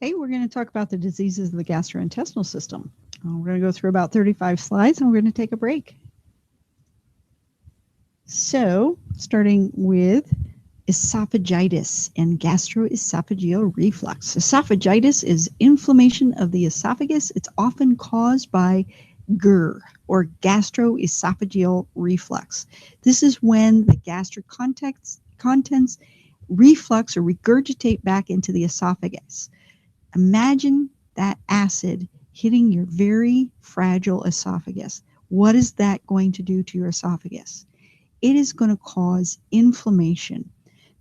Hey, we're going to talk about the diseases of the gastrointestinal system. We're going to go through about 35 slides and we're going to take a break. So, starting with esophagitis and gastroesophageal reflux. Esophagitis is inflammation of the esophagus. It's often caused by GER, or gastroesophageal reflux. This is when the gastric contents reflux or regurgitate back into the esophagus. Imagine that acid hitting your very fragile esophagus. What is that going to do to your esophagus? It is going to cause inflammation.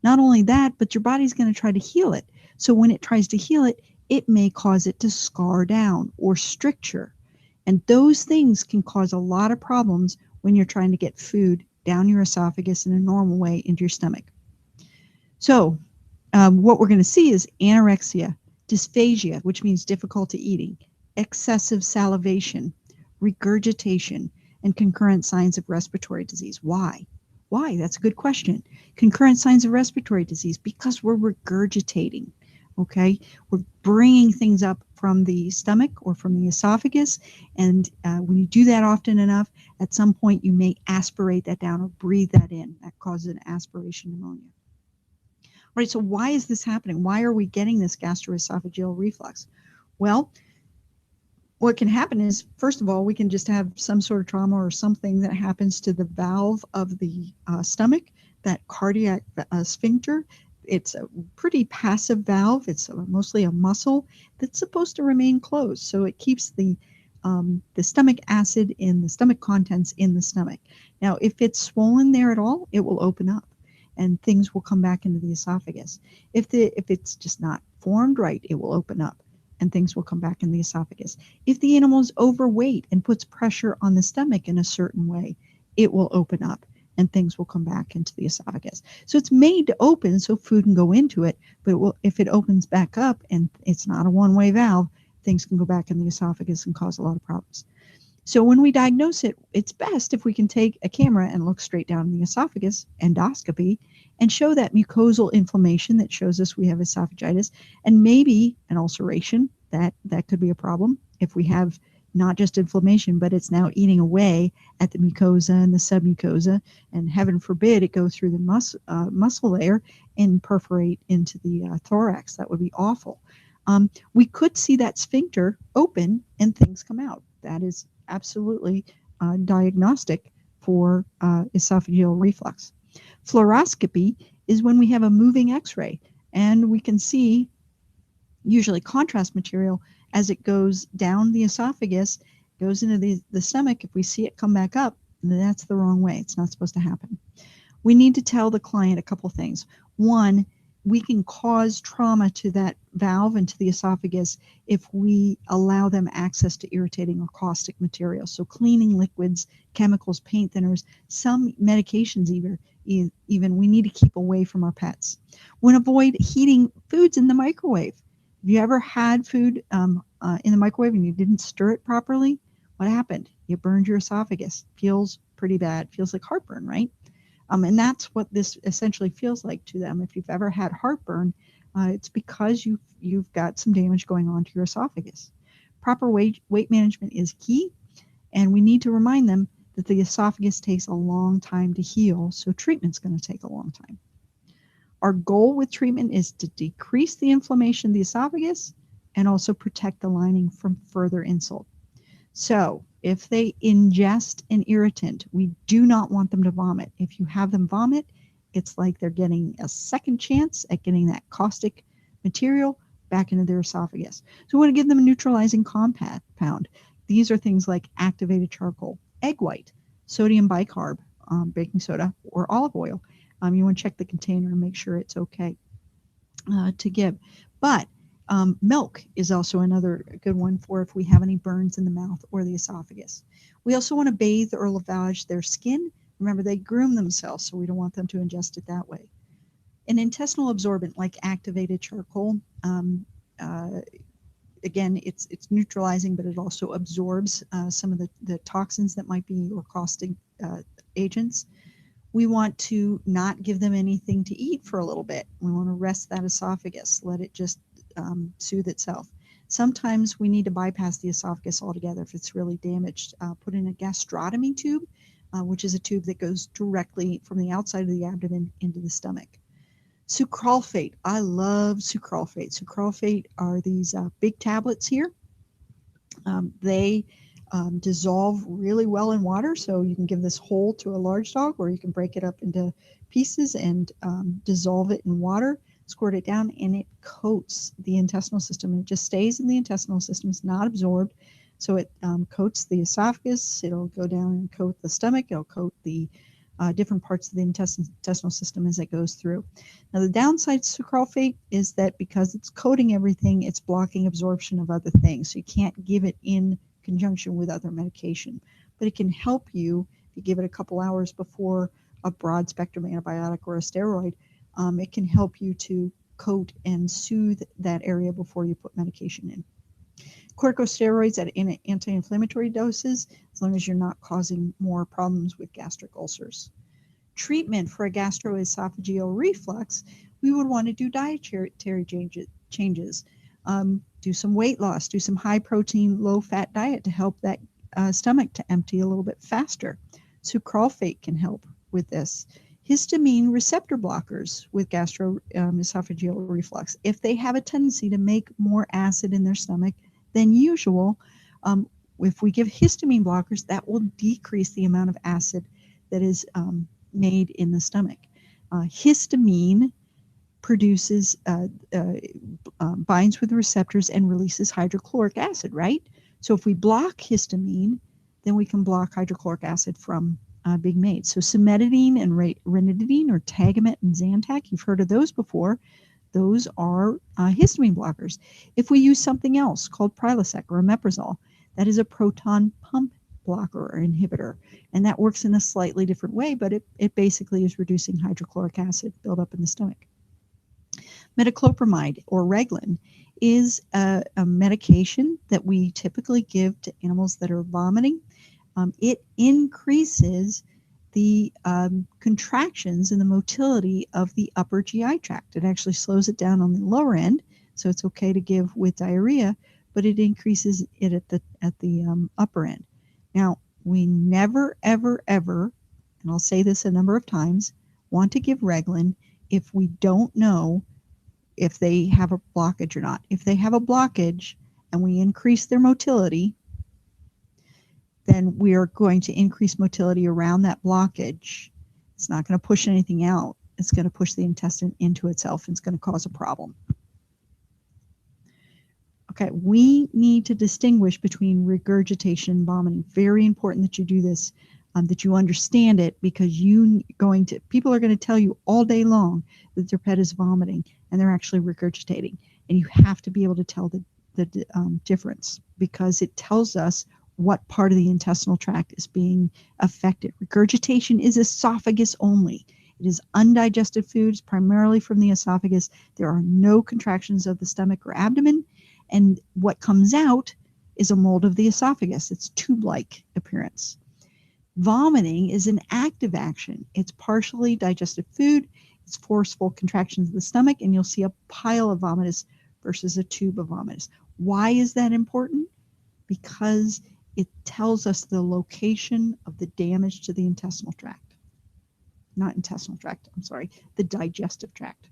Not only that, but your body's going to try to heal it. So when it tries to heal it, it may cause it to scar down or stricture. And those things can cause a lot of problems when you're trying to get food down your esophagus in a normal way into your stomach. So what we're going to see is anorexia, dysphagia, which means difficulty eating, excessive salivation, regurgitation, and concurrent signs of respiratory disease. Why? Why? That's a good question. Concurrent signs of respiratory disease, because we're regurgitating, okay? We're bringing things up from the stomach or from the esophagus, and when you do that often enough, at some point you may aspirate that down or breathe that in. That causes an aspiration pneumonia. All right, so why is this happening? Why are we getting this gastroesophageal reflux? Well, what can happen is, first of all, we can just have some sort of trauma or something that happens to the valve of the stomach, that cardiac sphincter. It's a pretty passive valve. It's mostly a muscle that's supposed to remain closed. So it keeps the stomach acid in the stomach contents in the stomach. Now, if it's swollen there at all, it will open up and things will come back into the esophagus. If it's just not formed right, it will open up and things will come back in the esophagus. If the animal is overweight and puts pressure on the stomach in a certain way, it will open up and things will come back into the esophagus. So it's made to open so food can go into it, but if it opens back up and it's not a one-way valve, things can go back in the esophagus and cause a lot of problems. So when we diagnose it, it's best if we can take a camera and look straight down the esophagus, endoscopy, and show that mucosal inflammation that shows us we have esophagitis, and maybe an ulceration. That could be a problem if we have not just inflammation, but it's now eating away at the mucosa and the submucosa, and heaven forbid it go through the muscle layer and perforate into the thorax. That would be awful. We could see that sphincter open and things come out. That is absolutely diagnostic for esophageal reflux. Fluoroscopy is when we have a moving x-ray and we can see usually contrast material as it goes down the esophagus, goes into the stomach. If we see it come back up, that's the wrong way. It's not supposed to happen. We need to tell the client a couple things. One, we can cause trauma to that valve and to the esophagus if we allow them access to irritating or caustic materials. So cleaning liquids, chemicals, paint thinners, some medications even we need to keep away from our pets. We want to avoid heating foods in the microwave. Have you ever had food in the microwave and you didn't stir it properly? What happened? You burned your esophagus. Feels pretty bad. Feels like heartburn, right? And that's what this essentially feels like to them. If you've ever had heartburn, it's because you've got some damage going on to your esophagus. Proper weight management is key, and we need to remind them that the esophagus takes a long time to heal, so treatment's going to take a long time. Our goal with treatment is to decrease the inflammation of the esophagus and also protect the lining from further insult. So if they ingest an irritant, we do not want them to vomit. If you have them vomit, it's like they're getting a second chance at getting that caustic material back into their esophagus. So we want to give them a neutralizing compound. These are things like activated charcoal, egg white, sodium bicarb, baking soda, or olive oil. You want to check the container and make sure it's okay to give. But milk is also another good one for if we have any burns in the mouth or the esophagus. We also want to bathe or lavage their skin. Remember, they groom themselves, so we don't want them to ingest it that way. An intestinal absorbent like activated charcoal, again, it's neutralizing, but it also absorbs some of the toxins that might be, or caustic agents. We want to not give them anything to eat for a little bit. We want to rest that esophagus, let it just soothe itself. Sometimes we need to bypass the esophagus altogether if it's really damaged. Put in a gastrotomy tube, which is a tube that goes directly from the outside of the abdomen into the stomach. Sucralfate. I love sucralfate. Sucralfate are these big tablets here. They dissolve really well in water, so you can give this whole to a large dog, or you can break it up into pieces and dissolve it in water, squirt it down, and it coats the intestinal system. It just stays in the intestinal system. It's not absorbed, so it coats the esophagus. It'll go down and coat the stomach. It'll coat the different parts of the intestinal system as it goes through. Now, the downside to sucralfate is that because it's coating everything, it's blocking absorption of other things. So you can't give it in conjunction with other medication. But it can help you if you give it a couple hours before a broad spectrum antibiotic or a steroid. It can help you to coat and soothe that area before you put medication in. Corticosteroids at anti-inflammatory doses, as long as you're not causing more problems with gastric ulcers. Treatment for a gastroesophageal reflux, we would want to do dietary changes. Do some weight loss, do some high protein, low fat diet to help that stomach to empty a little bit faster. Sucralfate can help with this. Histamine receptor blockers with gastroesophageal reflux, if they have a tendency to make more acid in their stomach than usual, if we give histamine blockers, that will decrease the amount of acid that is made in the stomach. Histamine produces, binds with the receptors and releases hydrochloric acid, right? So if we block histamine, then we can block hydrochloric acid from being made. So cimetidine and ranitidine, or Tagamet and Zantac, you've heard of those before. Those are histamine blockers. If we use something else called Prilosec or omeprazole, that is a proton pump blocker or inhibitor, and that works in a slightly different way, but it basically is reducing hydrochloric acid buildup in the stomach. Metoclopramide or Reglan is a medication that we typically give to animals that are vomiting. It increases the contractions and the motility of the upper GI tract. It actually slows it down on the lower end, so it's okay to give with diarrhea, but it increases it at the upper end. Now, we never, ever, ever, and I'll say this a number of times, want to give Reglan if we don't know if they have a blockage or not. If they have a blockage and we increase their motility, then we are going to increase motility around that blockage. It's not going to push anything out. It's going to push the intestine into itself, and it's going to cause a problem. Okay, we need to distinguish between regurgitation and vomiting. Very important that you do this, that you understand it, because people are going to tell you all day long that their pet is vomiting and they're actually regurgitating. And you have to be able to tell the difference, because it tells us what part of the intestinal tract is being affected. Regurgitation is esophagus only. It is undigested foods, primarily from the esophagus. There are no contractions of the stomach or abdomen, and what comes out is a mold of the esophagus. It's tube-like appearance. Vomiting is an active action. It's partially digested food. It's forceful contractions of the stomach, and you'll see a pile of vomitus versus a tube of vomitus. Why is that important? Because it tells us the location of the damage to the intestinal tract. Not intestinal tract, I'm sorry, the digestive tract.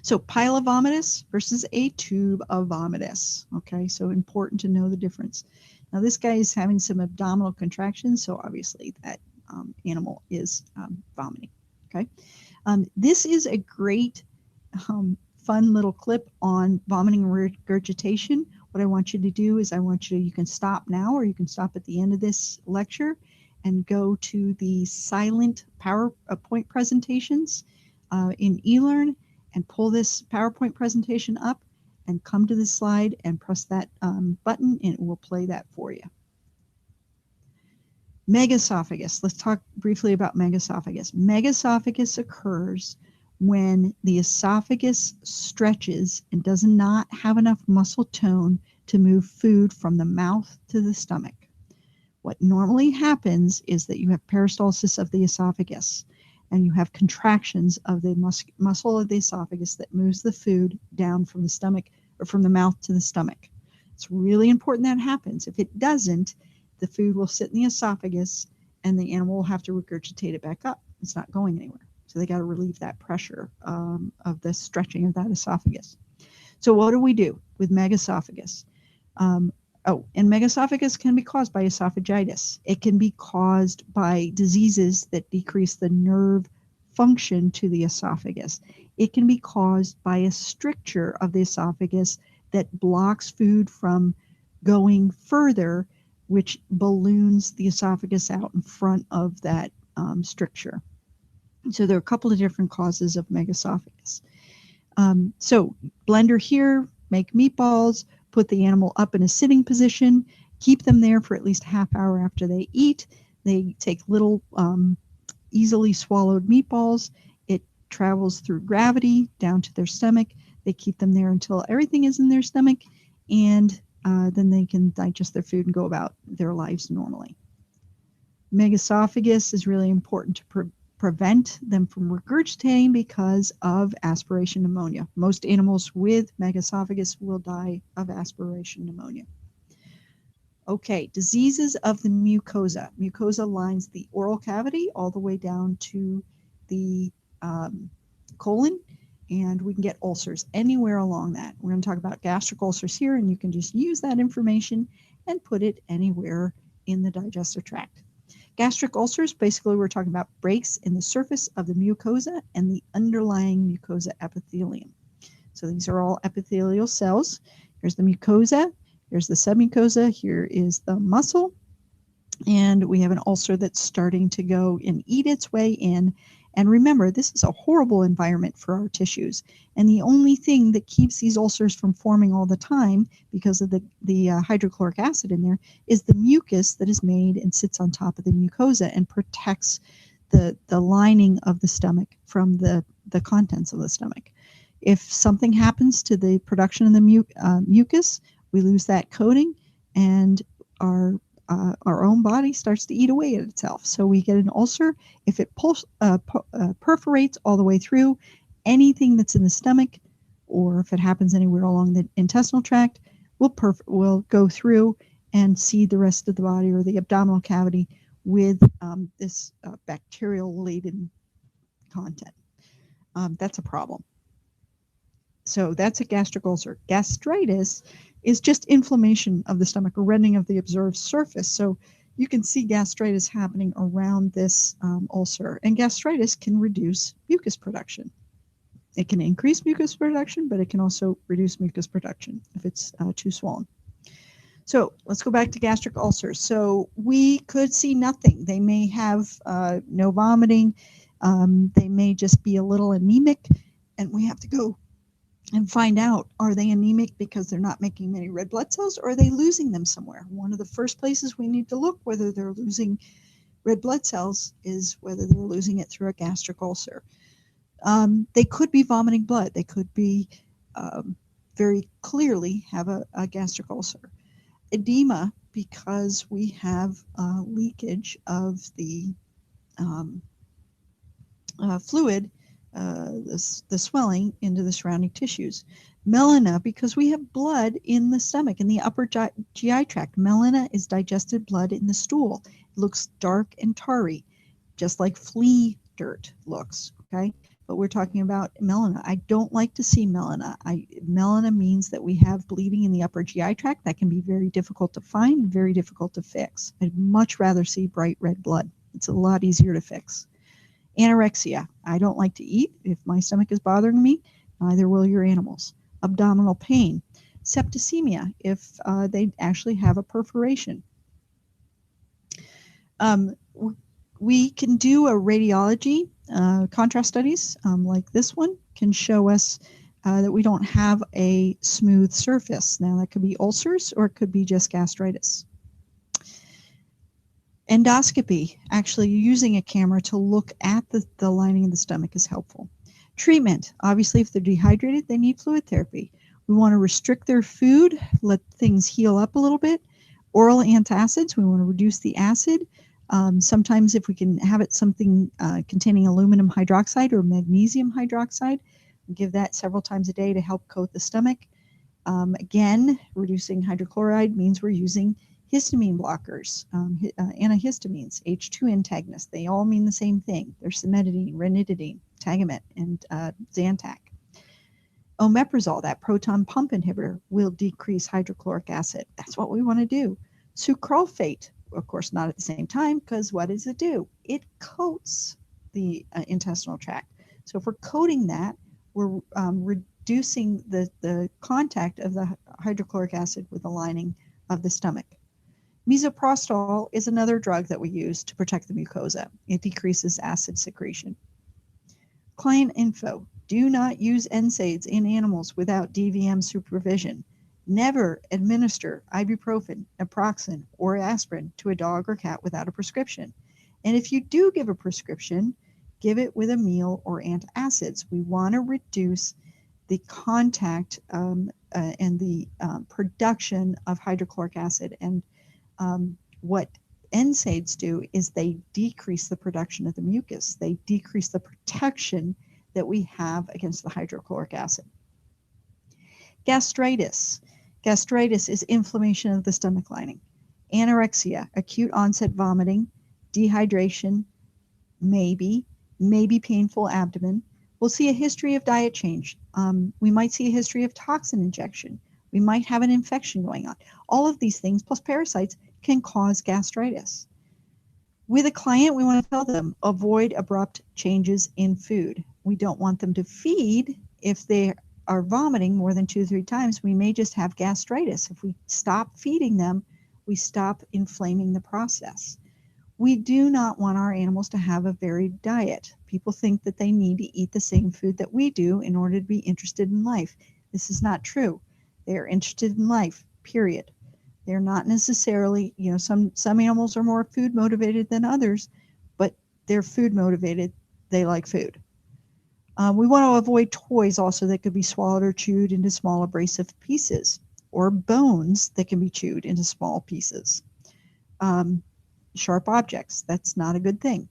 So pile of vomitus versus a tube of vomitus. Okay, so important to know the difference. Now this guy is having some abdominal contractions, so obviously that animal is vomiting. Okay, this is a great fun little clip on vomiting and regurgitation. What I want you to do is you can stop now, or you can stop at the end of this lecture and go to the silent PowerPoint presentations in eLearn and pull this PowerPoint presentation up and come to this slide and press that button, and it will play that for you. Megaesophagus. Let's talk briefly about megaesophagus. Megaesophagus occurs when the esophagus stretches and does not have enough muscle tone to move food from the mouth to the stomach. What normally happens is that you have peristalsis of the esophagus, and you have contractions of the muscle of the esophagus that moves the food down from the stomach or from the mouth to the stomach. It's really important that happens. If it doesn't, the food will sit in the esophagus and the animal will have to regurgitate it back up. It's not going anywhere. So they got to relieve that pressure of the stretching of that esophagus. So what do we do with megaesophagus? And megaesophagus can be caused by esophagitis. It can be caused by diseases that decrease the nerve function to the esophagus. It can be caused by a stricture of the esophagus that blocks food from going further, which balloons the esophagus out in front of that stricture. So there are a couple of different causes of megaesophagus. So blender here, make meatballs, put the animal up in a sitting position, keep them there for at least a half hour after they eat. They take little easily swallowed meatballs. It travels through gravity down to their stomach. They keep them there until everything is in their stomach, and then they can digest their food and go about their lives normally. Megaesophagus is really important to prevent them from regurgitating because of aspiration pneumonia. Most animals with megaesophagus will die of aspiration pneumonia. Okay, diseases of the mucosa. Mucosa lines the oral cavity all the way down to the colon, and we can get ulcers anywhere along that. We're going to talk about gastric ulcers here, and you can just use that information and put it anywhere in the digestive tract. Gastric ulcers, basically we're talking about breaks in the surface of the mucosa and the underlying mucosa epithelium. So these are all epithelial cells. Here's the mucosa, here's the submucosa, here is the muscle, and we have an ulcer that's starting to go and eat its way in. And remember, this is a horrible environment for our tissues. And the only thing that keeps these ulcers from forming all the time, because of the hydrochloric acid in there, is the mucus that is made and sits on top of the mucosa and protects the lining of the stomach from the contents of the stomach. If something happens to the production of the mucus, we lose that coating, and our own body starts to eat away at itself. So we get an ulcer. If it perforates all the way through, anything that's in the stomach, or if it happens anywhere along the intestinal tract, will go through and seed the rest of the body or the abdominal cavity with this bacterial-laden content. That's a problem. So that's a gastric ulcer. Gastritis is just inflammation of the stomach, or reddening of the observed surface. So you can see gastritis happening around this ulcer. And gastritis can reduce mucus production. It can increase mucus production, but it can also reduce mucus production if it's too swollen. So let's go back to gastric ulcers. So we could see nothing. They may have no vomiting. They may just be a little anemic, and we have to go and find out, are they anemic because they're not making many red blood cells, or are they losing them somewhere? One of the first places we need to look whether they're losing red blood cells is whether they're losing it through a gastric ulcer. They could be vomiting blood. They could be very clearly have a gastric ulcer. Edema, because we have leakage of the fluid, the swelling into the surrounding tissues. Melena, because we have blood in the stomach, in the upper GI tract. Melena is digested blood in the stool. It looks dark and tarry, just like flea dirt looks, okay? But we're talking about melena. I don't like to see melena. Melena means that we have bleeding in the upper GI tract. That can be very difficult to find, very difficult to fix. I'd much rather see bright red blood. It's a lot easier to fix. Anorexia. I don't like to eat. If my stomach is bothering me, neither will your animals. Abdominal pain. Septicemia, if they actually have a perforation. We can do a radiology. Contrast studies like this one can show us that we don't have a smooth surface. Now that could be ulcers, or it could be just gastritis. Endoscopy, actually using a camera to look at the lining of the stomach, is helpful. Treatment, obviously if they're dehydrated, they need fluid therapy. We want to restrict their food, let things heal up a little bit. Oral antacids, we want to reduce the acid. Sometimes if we can have it something containing aluminum hydroxide or magnesium hydroxide, give that several times a day to help coat the stomach. Again, reducing hydrochloride means we're using histamine blockers, antihistamines, H2 antagonists. They all mean the same thing. They're cimetidine, ranitidine, Tagamet, and Zantac. Omeprazole, that proton pump inhibitor, will decrease hydrochloric acid. That's what we want to do. Sucralfate, of course, not at the same time, because what does it do? It coats the intestinal tract. So if we're coating that, we're reducing the contact of the hydrochloric acid with the lining of the stomach. Misoprostol is another drug that we use to protect the mucosa. It decreases acid secretion. Client info. Do not use NSAIDs in animals without DVM supervision. Never administer ibuprofen, naproxen, or aspirin to a dog or cat without a prescription. And if you do give a prescription, give it with a meal or antacids. We want to reduce the contact and the production of hydrochloric acid. And what NSAIDs do is they decrease the production of the mucus. They decrease the protection that we have against the hydrochloric acid. Gastritis. Gastritis is inflammation of the stomach lining. Anorexia, acute onset vomiting, dehydration, maybe painful abdomen. We'll see a history of diet change. We might see a history of toxin injection. We might have an infection going on. All of these things, plus parasites, can cause gastritis. With a client, we want to tell them, avoid abrupt changes in food. We don't want them to feed. If they are vomiting more than 2 or 3 times, we may just have gastritis. If we stop feeding them, we stop inflaming the process. We do not want our animals to have a varied diet. People think that they need to eat the same food that we do in order to be interested in life. This is not true. They are interested in life, period. They're not necessarily, some animals are more food motivated than others, but they're food motivated. They like food. We want to avoid toys also that could be swallowed or chewed into small abrasive pieces, or bones that can be chewed into small pieces. Sharp objects, that's not a good thing.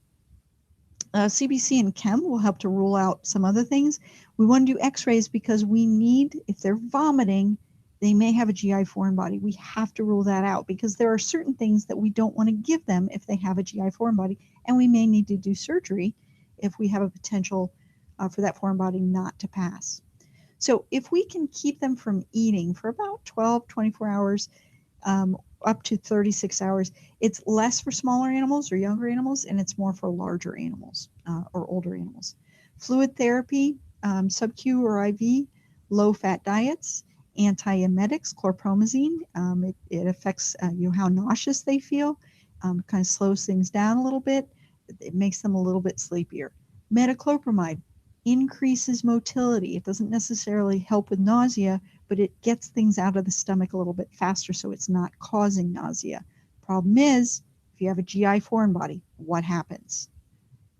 CBC and Chem will help to rule out some other things. We want to do x-rays because we need, if they're vomiting, they may have a GI foreign body. We have to rule that out because there are certain things that we don't want to give them if they have a GI foreign body, and we may need to do surgery if we have a potential for that foreign body not to pass. So if we can keep them from eating for about 12, 24 hours, up to 36 hours, it's less for smaller animals or younger animals, and it's more for larger animals or older animals. Fluid therapy, sub-Q or IV, low-fat diets, antiemetics, chlorpromazine. It affects how nauseous they feel, kind of slows things down a little bit. It makes them a little bit sleepier. Metoclopramide increases motility. It doesn't necessarily help with nausea, but it gets things out of the stomach a little bit faster so it's not causing nausea. Problem is, if you have a GI foreign body, what happens?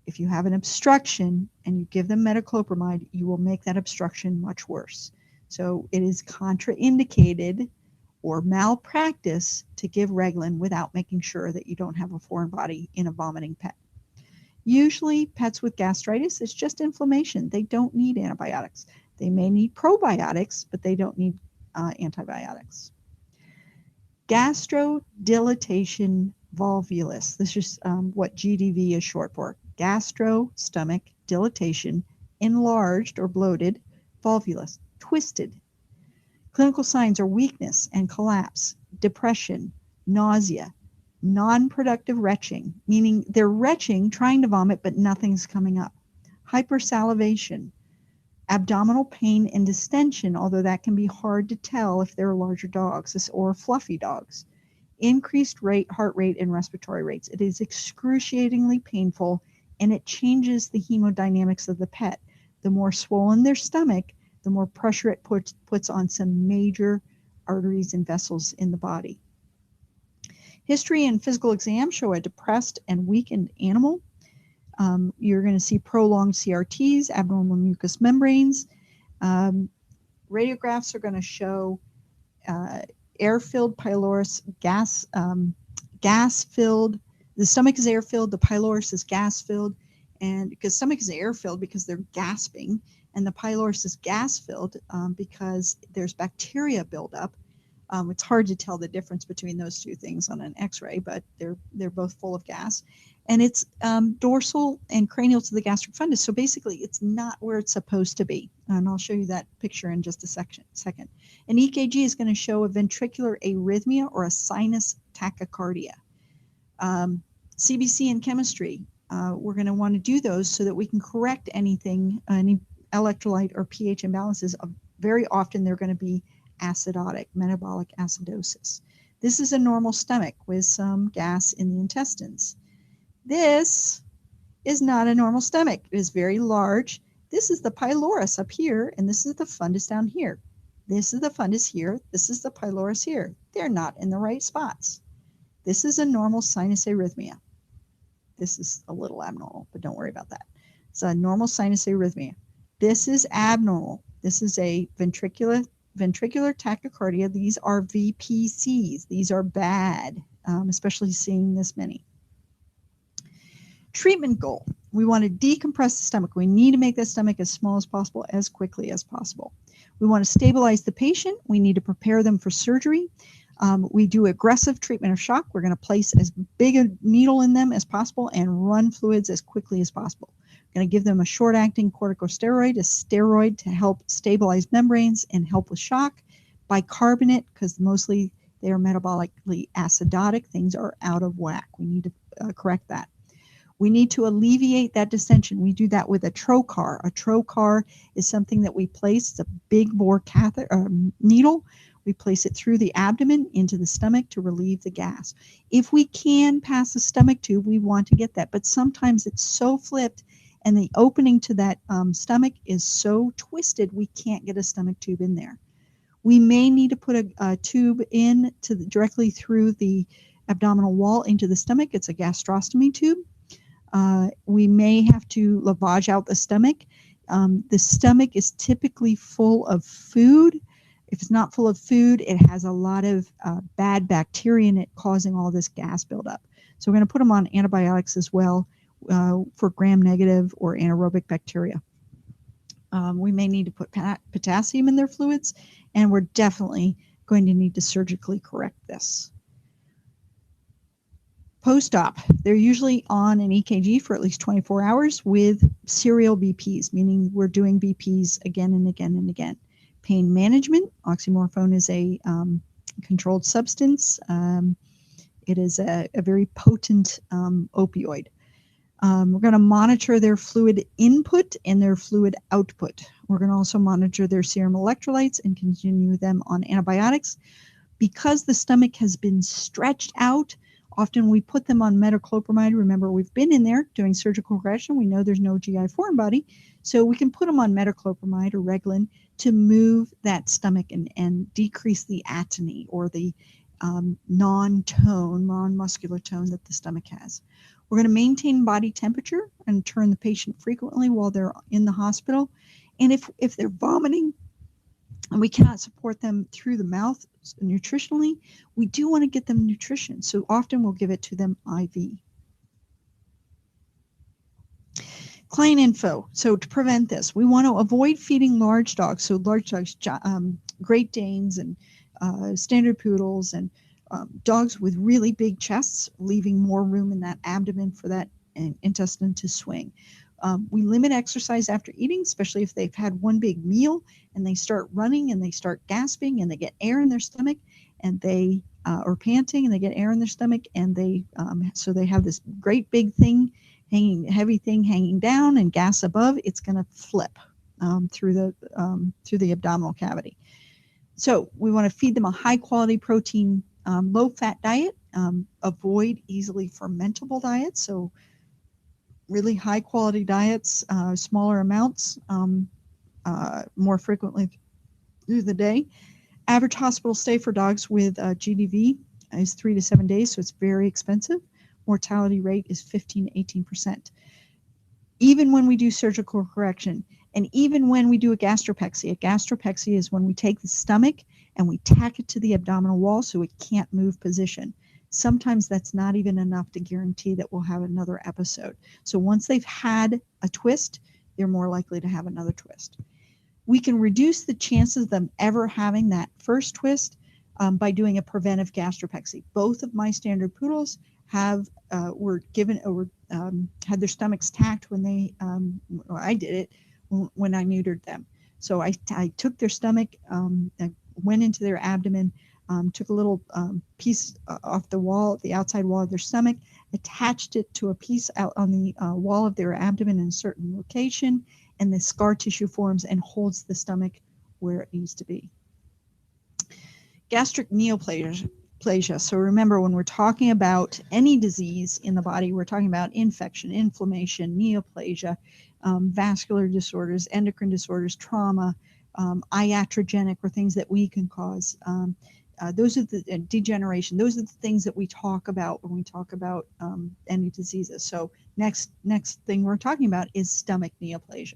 If you have an obstruction and you give them metoclopramide, you will make that obstruction much worse. So it is contraindicated or malpractice to give Reglan without making sure that you don't have a foreign body in a vomiting pet. Usually pets with gastritis, it's just inflammation. They don't need antibiotics. They may need probiotics, but they don't need antibiotics. Gastrodilatation volvulus. This is what GDV is short for. Gastro, stomach, dilatation, enlarged or bloated, volvulus, twisted. Clinical signs are weakness and collapse, depression, nausea, non-productive retching, meaning they're retching, trying to vomit, but nothing's coming up. Hypersalivation, abdominal pain and distension, although that can be hard to tell if they're larger dogs or fluffy dogs. Increased heart rate and respiratory rates. It is excruciatingly painful, and it changes the hemodynamics of the pet. The more swollen their stomach, the more pressure it puts on some major arteries and vessels in the body. History and physical exam show a depressed and weakened animal. You're going to see prolonged CRTs, abnormal mucous membranes. Radiographs are going to show air-filled pylorus, gas-filled The stomach is air-filled, the pylorus is gas-filled, and because stomach is air-filled because they're gasping, and the pylorus is gas-filled because there's bacteria buildup. It's hard to tell the difference between those two things on an X-ray, but they're both full of gas. And it's dorsal and cranial to the gastric fundus. So basically, it's not where it's supposed to be. And I'll show you that picture in just a second. An EKG is going to show a ventricular arrhythmia or a sinus tachycardia. CBC and chemistry, we're going to want to do those so that we can correct anything, any electrolyte or pH imbalances. Very often, they're going to be acidotic, metabolic acidosis. This is a normal stomach with some gas in the intestines. This is not a normal stomach. It is very large. This is the pylorus up here, and this is the fundus down here. This is the fundus here. This is the pylorus here. They're not in the right spots. This is a normal sinus arrhythmia. This is a little abnormal, but don't worry about that. It's a normal sinus arrhythmia. This is abnormal. This is a ventricular tachycardia. These are VPCs. These are bad, especially seeing this many. Treatment goal. We want to decompress the stomach. We need to make the stomach as small as possible, as quickly as possible. We want to stabilize the patient. We need to prepare them for surgery. We do aggressive treatment of shock. We're going to place as big a needle in them as possible and run fluids as quickly as possible. We're going to give them a short-acting corticosteroid, a steroid to help stabilize membranes and help with shock. Bicarbonate, because mostly they are metabolically acidotic. Things are out of whack. We need to correct that. We need to alleviate that distension. We do that with a trocar. A trocar is something that we place. It's a big bore needle. We place it through the abdomen into the stomach to relieve the gas. If we can pass the stomach tube, we want to get that. But sometimes it's so flipped and the opening to that stomach is so twisted, we can't get a stomach tube in there. We may need to put a tube in directly through the abdominal wall into the stomach. It's a gastrostomy tube. We may have to lavage out the stomach. The stomach is typically full of food. If it's not full of food, it has a lot of bad bacteria in it causing all this gas buildup. So we're going to put them on antibiotics as well for gram-negative or anaerobic bacteria. We may need to put potassium in their fluids, and we're definitely going to need to surgically correct this. Post-op, they're usually on an EKG for at least 24 hours with serial BPs, meaning we're doing BPs again and again and again. Pain management, oxymorphone is a controlled substance. It is a very potent opioid. We're going to monitor their fluid input and their fluid output. We're going to also monitor their serum electrolytes and continue them on antibiotics. Because the stomach has been stretched out, often we put them on metoclopramide. Remember, we've been in there doing surgical correction. We know there's no GI foreign body. So we can put them on metoclopramide or Reglan to move that stomach and decrease the atony or the non-muscular tone that the stomach has. We're going to maintain body temperature and turn the patient frequently while they're in the hospital. And if they're vomiting and we cannot support them through the mouth nutritionally, we do want to get them nutrition. So often we'll give it to them IV. Client info. So to prevent this, we want to avoid feeding large dogs. So large dogs, Great Danes and standard poodles and dogs with really big chests, leaving more room in that abdomen for that intestine to swing. We limit exercise after eating, especially if they've had one big meal and they start running and they start gasping and they get air in their stomach and they or panting and they get air in their stomach and they so they have this great big thing heavy thing hanging down and gas above. It's going to flip through the abdominal cavity. So we want to feed them a high quality protein, low fat diet. Avoid easily fermentable diets. So really high quality diets, smaller amounts, more frequently through the day. Average hospital stay for dogs with GDV is 3 to 7 days, so it's very expensive. Mortality rate is 15 to 18%. Even when we do surgical correction, and even when we do a gastropexy is when we take the stomach and we tack it to the abdominal wall so it can't move position. sometimes that's not even enough to guarantee that we'll have another episode. So once they've had a twist, they're more likely to have another twist. We can reduce the chances of them ever having that first twist by doing a preventive gastropexy. Both of my standard poodles had their stomachs tacked when they, I did it when I neutered them. So I took their stomach, I went into their abdomen, took a little piece off the wall, the outside wall of their stomach, attached it to a piece out on the wall of their abdomen in a certain location, and the scar tissue forms and holds the stomach where it needs to be. Gastric neoplasia. So remember, when we're talking about any disease in the body, we're talking about infection, inflammation, neoplasia, vascular disorders, endocrine disorders, trauma, iatrogenic, or things that we can cause. Those are the degeneration. Those are the things that we talk about when we talk about any diseases. So next thing we're talking about is stomach neoplasia.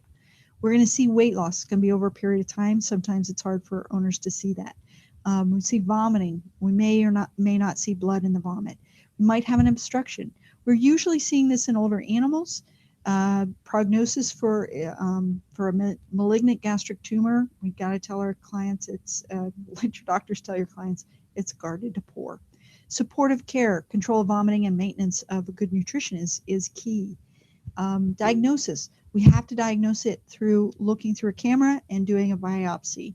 We're going to see weight loss. It's going to be over a period of time. Sometimes it's hard for owners to see that. We see vomiting. We may not see blood in the vomit. We might have an obstruction. We're usually seeing this in older animals. Prognosis for a malignant gastric tumor, we've got to tell our clients let your doctors tell your clients it's guarded to poor. Supportive care, control of vomiting, and maintenance of a good nutrition is key. Diagnosis, we have to diagnose it through looking through a camera and doing a biopsy.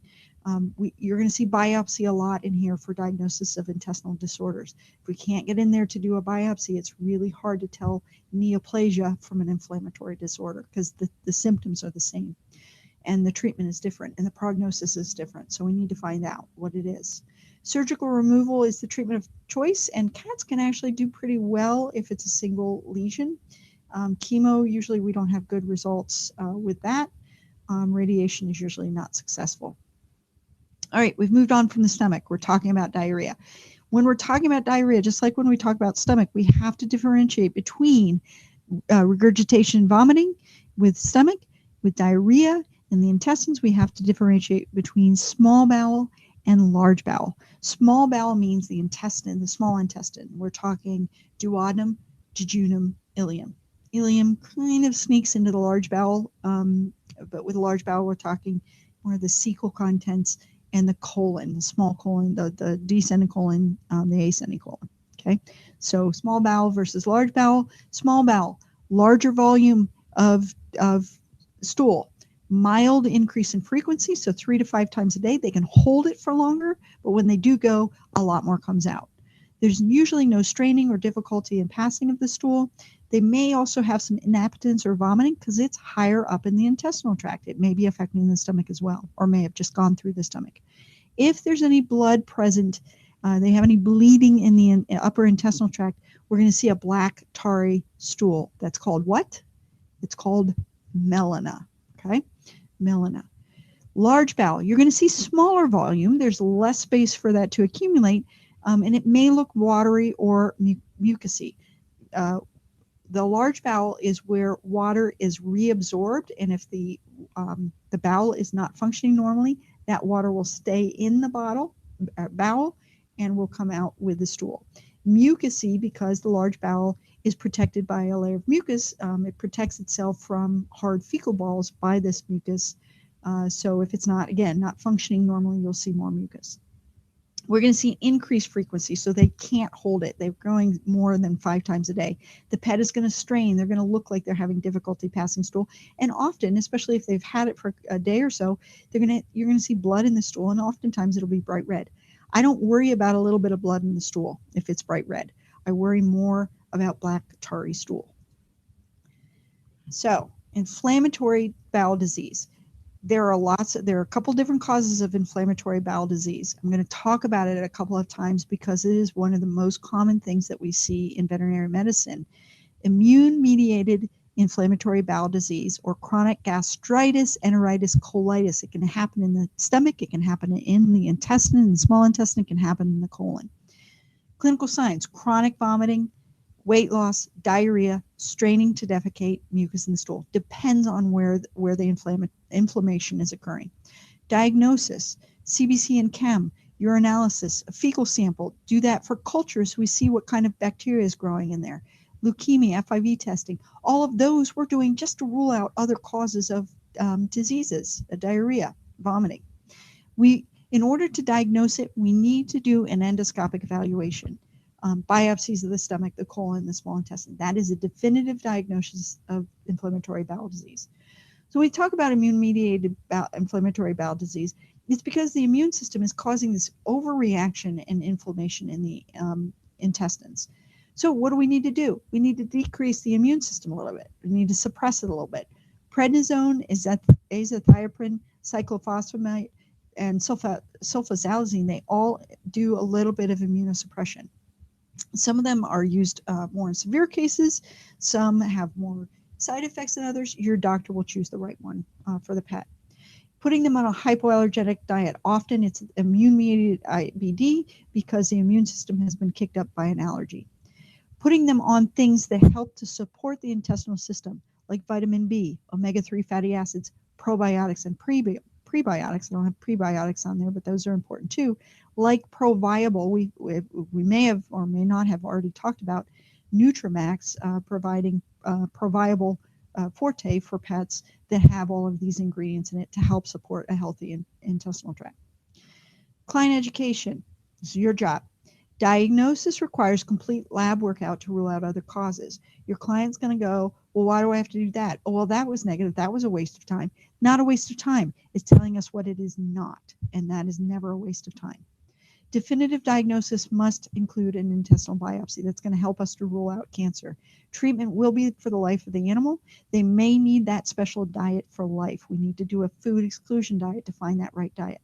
You're going to see biopsy a lot in here for diagnosis of intestinal disorders. If we can't get in there to do a biopsy, it's really hard to tell neoplasia from an inflammatory disorder because the symptoms are the same and the treatment is different and the prognosis is different. So we need to find out what it is. Surgical removal is the treatment of choice, and cats can actually do pretty well if it's a single lesion. Chemo, usually we don't have good results with that. Radiation is usually not successful. All right, we've moved on from the stomach. We're talking about diarrhea. When we're talking about diarrhea, just like when we talk about stomach, we have to differentiate between regurgitation and vomiting with stomach. With diarrhea in the intestines, we have to differentiate between small bowel and large bowel. Small bowel means the intestine, the small intestine. We're talking duodenum, jejunum, ileum. Ileum kind of sneaks into the large bowel, but with large bowel, we're talking more of the cecal contents and the colon, the small colon, the descending colon, the ascending colon. Okay, so small bowel versus large bowel. Small bowel, larger volume of stool, mild increase in frequency, so 3 to 5 times a day. They can hold it for longer, but when they do go, a lot more comes out. There's usually no straining or difficulty in passing of the stool. They may also have some inappetence or vomiting because it's higher up in the intestinal tract. It may be affecting the stomach as well, or may have just gone through the stomach. If there's any blood present, they have any bleeding in the upper intestinal tract, we're going to see a black tarry stool. That's called what? It's called melena. Okay, melena. Large bowel, you're going to see smaller volume. There's less space for that to accumulate, and it may look watery or mucousy. The large bowel is where water is reabsorbed, and if the bowel is not functioning normally, that water will stay in the bowel and will come out with the stool. Mucousy, because the large bowel is protected by a layer of mucus, it protects itself from hard fecal balls by this mucus. So if it's not functioning normally, you'll see more mucus. We're going to see increased frequency, so they can't hold it. They're growing more than 5 times a day. The pet is going to strain. They're going to look like they're having difficulty passing stool. And often, especially if they've had it for a day or so, you're going to see blood in the stool, and oftentimes it'll be bright red. I don't worry about a little bit of blood in the stool if it's bright red. I worry more about black tarry stool. So, inflammatory bowel disease. There are a couple different causes of inflammatory bowel disease. I'm going to talk about it a couple of times because it is one of the most common things that we see in veterinary medicine. Immune-mediated inflammatory bowel disease, or chronic gastritis, enteritis, colitis. It can happen in the stomach, it can happen in the intestine, in the small intestine, it can happen in the colon. Clinical signs: chronic vomiting, weight loss, diarrhea, straining to defecate, mucus in the stool. Depends on where the inflammation is occurring. Diagnosis: CBC and chem. urinalysis, a fecal sample. Do that for cultures. We see what kind of bacteria is growing in there. Leukemia, FIV testing. All of those we're doing just to rule out other causes of diseases, diarrhea, vomiting. In order to diagnose it, we need to do an endoscopic evaluation. Biopsies of the stomach, the colon, the small intestine. That is a definitive diagnosis of inflammatory bowel disease. So when we talk about immune-mediated inflammatory bowel disease, it's because the immune system is causing this overreaction and inflammation in the intestines. So what do we need to do? We need to decrease the immune system a little bit. We need to suppress it a little bit. Prednisone, azathioprine, cyclophosphamide, and sulfasalazine, they all do a little bit of immunosuppression. Some of them are used more in severe cases. Some have more side effects than others. Your doctor will choose the right one for the pet. Putting them on a hypoallergenic diet. Often it's immune-mediated IBD because the immune system has been kicked up by an allergy. Putting them on things that help to support the intestinal system, like vitamin B, omega-3 fatty acids, probiotics, and prebiotics. I don't have prebiotics on there, but those are important too. Like ProViable, we may have or may not have already talked about Nutramax providing ProViable Forte for pets that have all of these ingredients in it to help support a healthy intestinal tract. Client education, this is your job. Diagnosis requires complete lab workout to rule out other causes. Your client's going to go, well, why do I have to do that? Oh, well, that was negative. That was a waste of time. Not a waste of time. It's telling us what it is not, and that is never a waste of time. Definitive diagnosis must include an intestinal biopsy. That's going to help us to rule out cancer. Treatment will be for the life of the animal. They may need that special diet for life. We need to do a food exclusion diet to find that right diet.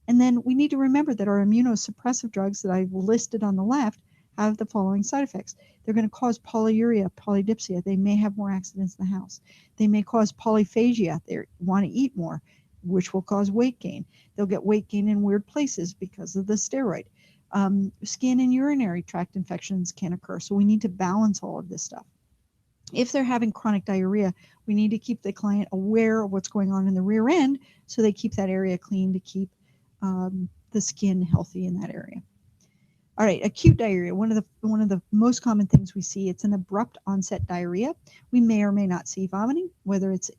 And then we need to remember that our immunosuppressive drugs that I've listed on the left have the following side effects. They're going to cause polyuria, polydipsia. They may have more accidents in the house. They may cause polyphagia. They want to eat more, which will cause weight gain. They'll get weight gain in weird places because of the steroid. Skin and urinary tract infections can occur. So we need to balance all of this stuff. If they're having chronic diarrhea, we need to keep the client aware of what's going on in the rear end so they keep that area clean to keep the skin healthy in that area. All right, acute diarrhea, one of the most common things we see. It's an abrupt onset diarrhea. We may or may not see vomiting, whether it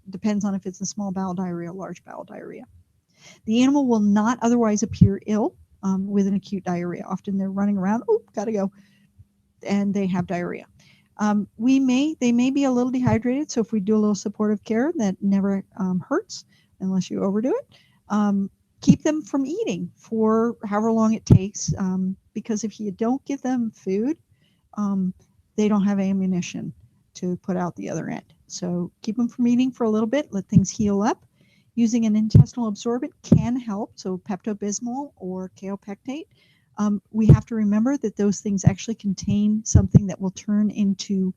depends on if it's a small bowel diarrhea or large bowel diarrhea. The animal will not otherwise appear ill with an acute diarrhea. Often they're running around, oh, gotta go, and they have diarrhea. They may be a little dehydrated, so if we do a little supportive care, that never hurts unless you overdo it. Keep them from eating for however long it takes, because if you don't give them food, they don't have ammunition to put out the other end. So keep them from eating for a little bit, let things heal up. Using an intestinal absorbent can help, so Pepto-Bismol or kaopectate. We have to remember that those things actually contain something that will turn into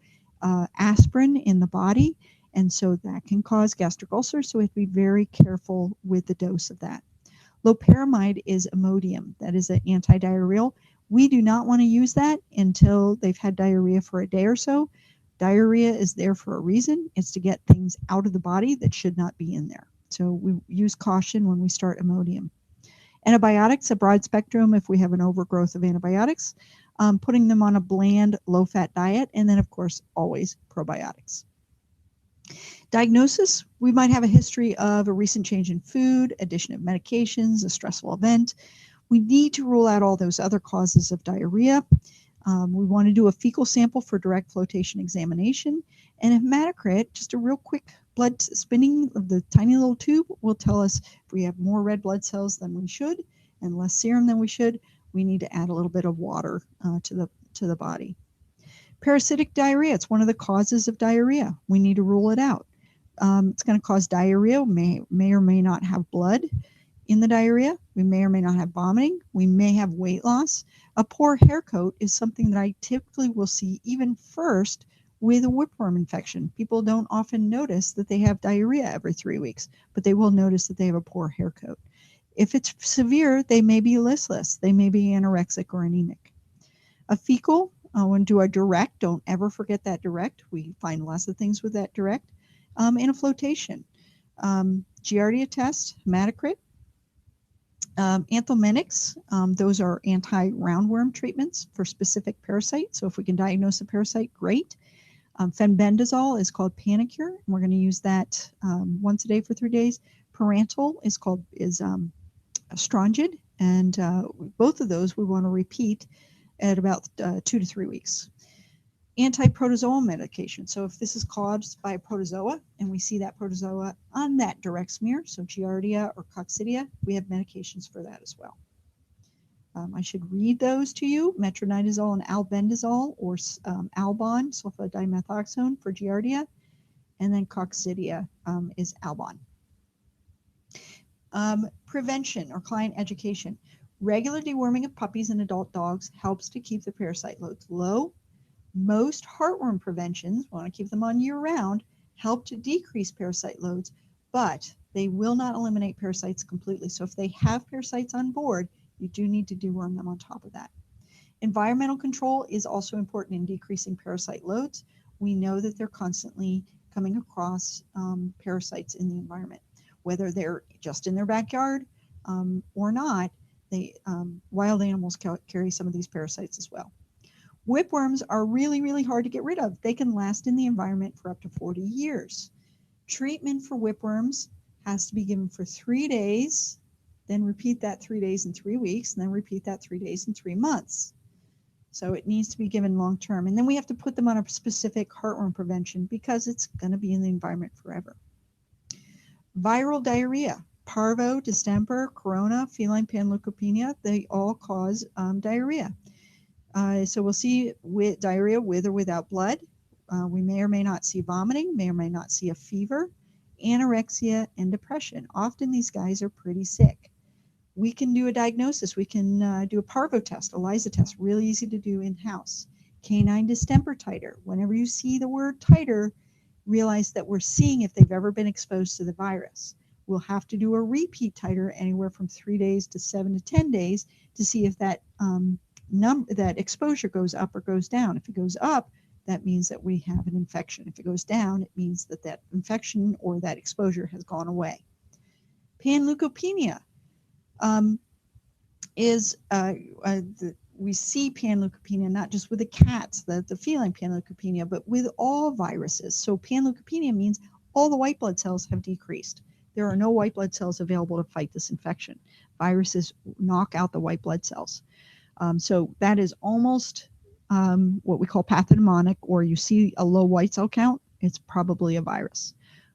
aspirin in the body, and so that can cause gastric ulcers, so we have to be very careful with the dose of that. Loperamide is Imodium. That is an antidiarrheal. We do not want to use that until they've had diarrhea for a day or so. Diarrhea is there for a reason. It's to get things out of the body that should not be in there. So we use caution when we start Imodium. Antibiotics, a broad spectrum if we have an overgrowth of antibiotics. Putting them on a bland, low-fat diet, and then, of course, always probiotics. Diagnosis, we might have a history of a recent change in food, addition of medications, a stressful event. We need to rule out all those other causes of diarrhea. We want to do a fecal sample for direct flotation examination. And a hematocrit, just a real quick blood spinning of the tiny little tube, will tell us if we have more red blood cells than we should and less serum than we should. We need to add a little bit of water to the body. Parasitic diarrhea, it's one of the causes of diarrhea. We need to rule it out. It's going to cause diarrhea, may or may not have blood in the diarrhea. We may or may not have vomiting. We may have weight loss. A poor hair coat is something that I typically will see even first with a whipworm infection. People don't often notice that they have diarrhea every 3 weeks, but they will notice that they have a poor hair coat. If it's severe, they may be listless. They may be anorexic or anemic. A fecal, when do a direct, don't ever forget that direct. We find lots of things with that direct. And a flotation. Giardia test, hematocrit. Anthelmintics, those are anti-roundworm treatments for specific parasites. So if we can diagnose a parasite, great. Fenbendazole is called Panicure, and we're going to use that once a day for 3 days. Parental is Strongid, and both of those we want to repeat at about 2 to 3 weeks. Anti-protozoal medication. So if this is caused by a protozoa and we see that protozoa on that direct smear, so Giardia or Coccidia, we have medications for that as well. I should read those to you: metronidazole and albendazole, or Albon, sulfadimethoxone for Giardia, and then Coccidia is Albon. Prevention or client education. Regular deworming of puppies and adult dogs helps to keep the parasite loads low. Most heartworm preventions, want to keep them on year-round, help to decrease parasite loads, but they will not eliminate parasites completely. So if they have parasites on board, you do need to deworm them on top of that. Environmental control is also important in decreasing parasite loads. We know that they're constantly coming across parasites in the environment, whether they're just in their backyard or not. Wild animals carry some of these parasites as well. Whipworms are really, really hard to get rid of. They can last in the environment for up to 40 years. Treatment for whipworms has to be given for 3 days, then repeat that 3 days and 3 weeks, and then repeat that 3 days and 3 months. So it needs to be given long term. And then we have to put them on a specific heartworm prevention because it's going to be in the environment forever. Viral diarrhea, parvo, distemper, corona, feline panleukopenia, they all cause diarrhea. So we'll see diarrhea with or without blood. We may or may not see vomiting, may or may not see a fever, anorexia, and depression. Often these guys are pretty sick. We can do a diagnosis. We can do a parvo test, ELISA test, really easy to do in-house. Canine distemper titer. Whenever you see the word titer, realize that we're seeing if they've ever been exposed to the virus. We'll have to do a repeat titer anywhere from 3 days to 7 to 10 days to see if that that exposure goes up or goes down. If it goes up, that means that we have an infection. If it goes down, it means that that infection or that exposure has gone away. Panleukopenia we see panleukopenia not just with the cats, the feline panleukopenia, but with all viruses. So panleukopenia means all the white blood cells have decreased. There are no white blood cells available to fight this infection. Viruses knock out the white blood cells. So that is almost what we call pathognomonic, or you see a low white cell count, it's probably a virus.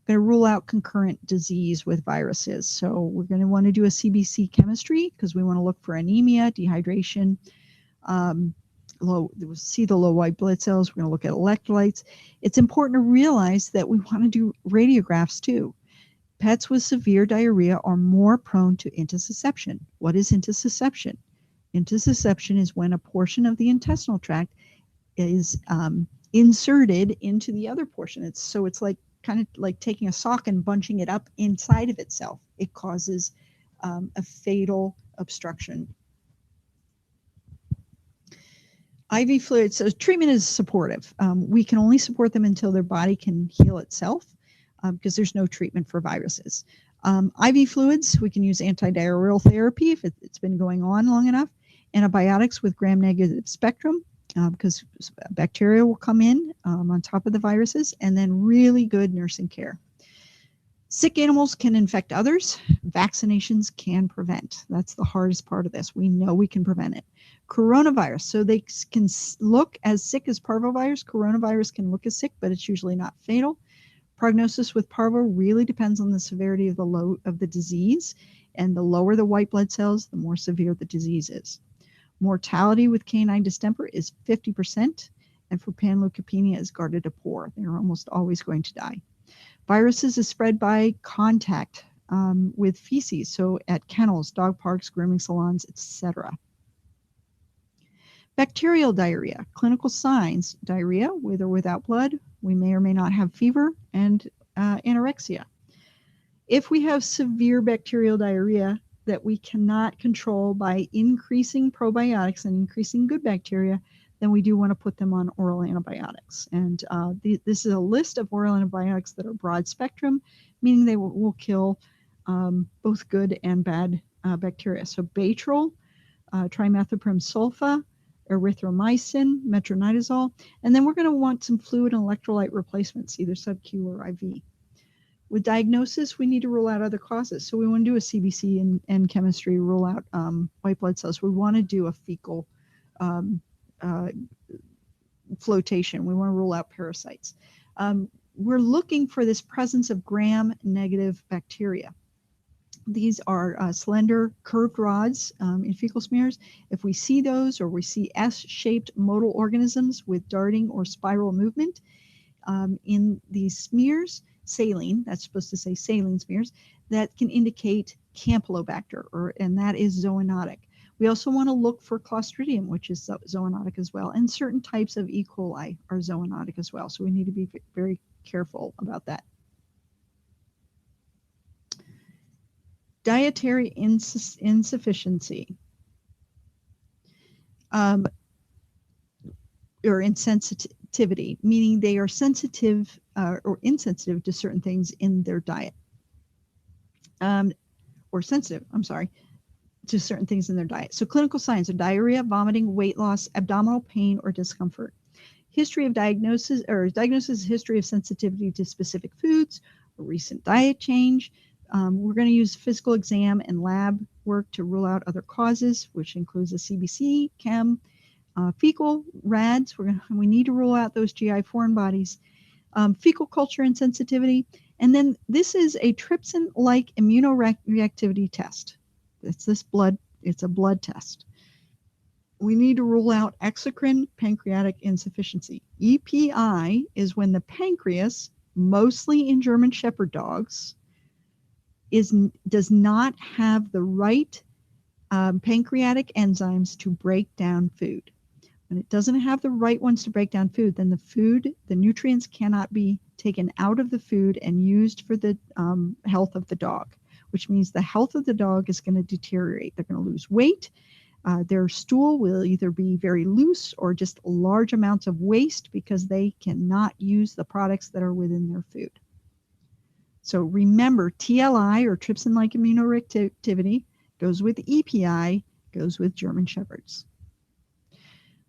I'm going to rule out concurrent disease with viruses. So we're going to want to do a CBC chemistry because we want to look for anemia, dehydration, see the low white blood cells. We're going to look at electrolytes. It's important to realize that we want to do radiographs too. Pets with severe diarrhea are more prone to intussusception. What is intussusception? Intussusception is when a portion of the intestinal tract is inserted into the other portion. It's like kind of like taking a sock and bunching it up inside of itself. It causes a fatal obstruction. IV fluids. So treatment is supportive. We can only support them until their body can heal itself because there's no treatment for viruses. IV fluids, we can use antidiarrheal therapy if it's been going on long enough. Antibiotics with gram-negative spectrum because bacteria will come in on top of the viruses, and then really good nursing care. Sick animals can infect others. Vaccinations can prevent. That's the hardest part of this. We know we can prevent it. Coronavirus. So they can look as sick as parvovirus. Coronavirus can look as sick, but it's usually not fatal. Prognosis with parvo really depends on the severity of the disease, and the lower the white blood cells, the more severe the disease is. Mortality with canine distemper is 50%, and for panleukopenia is guarded to poor. They're almost always going to die. Viruses is spread by contact with feces, so at kennels, dog parks, grooming salons, etc. Bacterial diarrhea. Clinical signs: diarrhea with or without blood. We may or may not have fever, and anorexia. If we have severe bacterial diarrhea that we cannot control by increasing probiotics and increasing good bacteria, then we do want to put them on oral antibiotics. And this is a list of oral antibiotics that are broad spectrum, meaning they will kill both good and bad bacteria. So Batril, trimethoprim sulfa, erythromycin, metronidazole, and then we're going to want some fluid and electrolyte replacements, either sub-Q or IV. With diagnosis, we need to rule out other causes. So we want to do a CBC and chemistry, rule out white blood cells. We want to do a fecal flotation. We want to rule out parasites. We're looking for this presence of gram-negative bacteria. These are slender curved rods in fecal smears. If we see those, or we see S-shaped motile organisms with darting or spiral movement in these smears, saline, that's supposed to say saline smears, that can indicate Campylobacter, and that is zoonotic. We also want to look for Clostridium, which is zoonotic as well, and certain types of E. coli are zoonotic as well, so we need to be very careful about that. Dietary insufficiency or insensitivity, meaning they are sensitive or insensitive to certain things in their diet, or sensitive, I'm sorry, to certain things in their diet. So clinical signs are diarrhea, vomiting, weight loss, abdominal pain, or discomfort. History of diagnosis, or diagnosis, history of sensitivity to specific foods, a recent diet change. We're going to use physical exam and lab work to rule out other causes, which includes a CBC, chem, fecal, RADS. We need to rule out those GI foreign bodies. Fecal culture insensitivity. And then this is a trypsin-like immunoreactivity test. It's a blood test. We need to rule out exocrine pancreatic insufficiency. EPI is when the pancreas, mostly in German Shepherd dogs, does not have the right pancreatic enzymes to break down food. When it doesn't have the right ones to break down food, then the nutrients cannot be taken out of the food and used for the health of the dog, which means the health of the dog is going to deteriorate. They're going to lose weight. Their stool will either be very loose or just large amounts of waste because they cannot use the products that are within their food. So remember, TLI, or trypsin-like immunoreactivity, goes with EPI, goes with German Shepherds.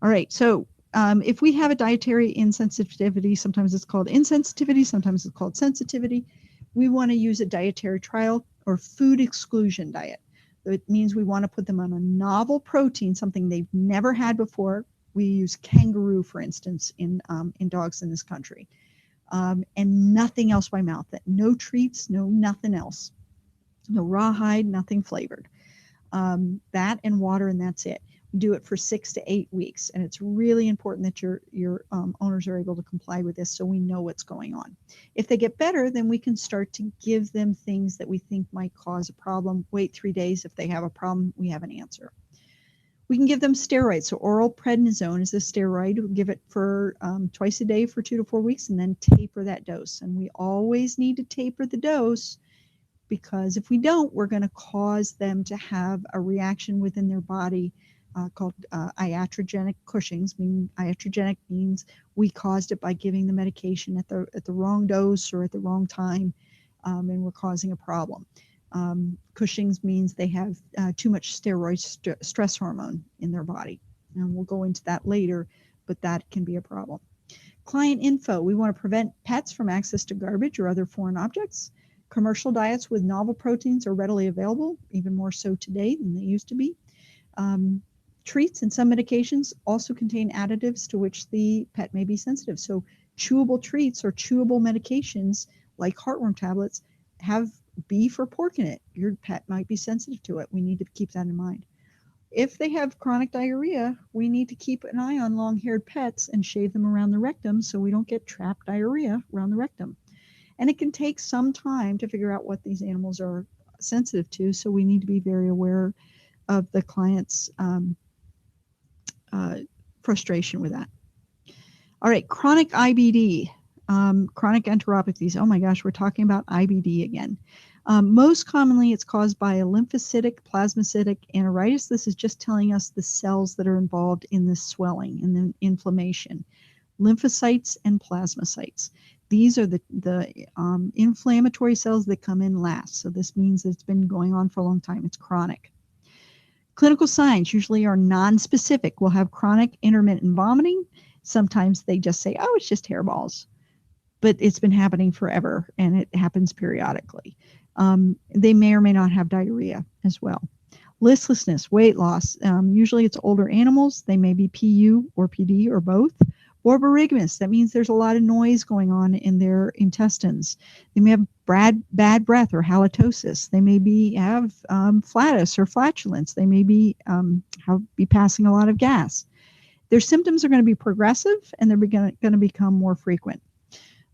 All right, so if we have a dietary insensitivity, sometimes it's called insensitivity, sometimes it's called sensitivity, we want to use a dietary trial or food exclusion diet. It means we want to put them on a novel protein, something they've never had before. We use kangaroo, for instance, in dogs in this country. And nothing else by mouth. No treats, no nothing else. No rawhide, nothing flavored. That and water, and that's it. We do it for 6 to 8 weeks, and it's really important that your owners are able to comply with this so we know what's going on. If they get better, then we can start to give them things that we think might cause a problem. Wait 3 days. If they have a problem, we have an answer. We can give them steroids. So oral prednisone is a steroid. We'll give it for twice a day for 2 to 4 weeks and then taper that dose. And we always need to taper the dose, because if we don't, we're going to cause them to have a reaction within their body called iatrogenic Cushing's. Iatrogenic means we caused it by giving the medication at the wrong dose or at the wrong time, and we're causing a problem. Cushing's means they have too much steroid stress hormone in their body. And we'll go into that later, but that can be a problem. Client info. We want to prevent pets from access to garbage or other foreign objects. Commercial diets with novel proteins are readily available, even more so today than they used to be. Treats and some medications also contain additives to which the pet may be sensitive. So chewable treats or chewable medications like heartworm tablets have beef or pork in it. Your pet might be sensitive to it. We need to keep that in mind. If they have chronic diarrhea, we need to keep an eye on long-haired pets and shave them around the rectum so we don't get trapped diarrhea around the rectum. And it can take some time to figure out what these animals are sensitive to, so we need to be very aware of the client's frustration with that. All right, chronic IBD. Chronic enteropathies. Oh my gosh, we're talking about IBD again. Most commonly, it's caused by a lymphocytic, plasmacytic enteritis. This is just telling us the cells that are involved in this swelling and the inflammation. Lymphocytes and plasmacytes. These are the inflammatory cells that come in last. So this means that it's been going on for a long time. It's chronic. Clinical signs usually are non-specific. We'll have chronic intermittent vomiting. Sometimes they just say, oh, it's just hairballs. But it's been happening forever, and it happens periodically. They may or may not have diarrhea as well. Listlessness, weight loss. Usually it's older animals. They may be PU or PD or both. Or borborygmus. That means there's a lot of noise going on in their intestines. They may have bad breath or halitosis. They may have flatus or flatulence. They may be passing a lot of gas. Their symptoms are going to be progressive, and they're going to become more frequent.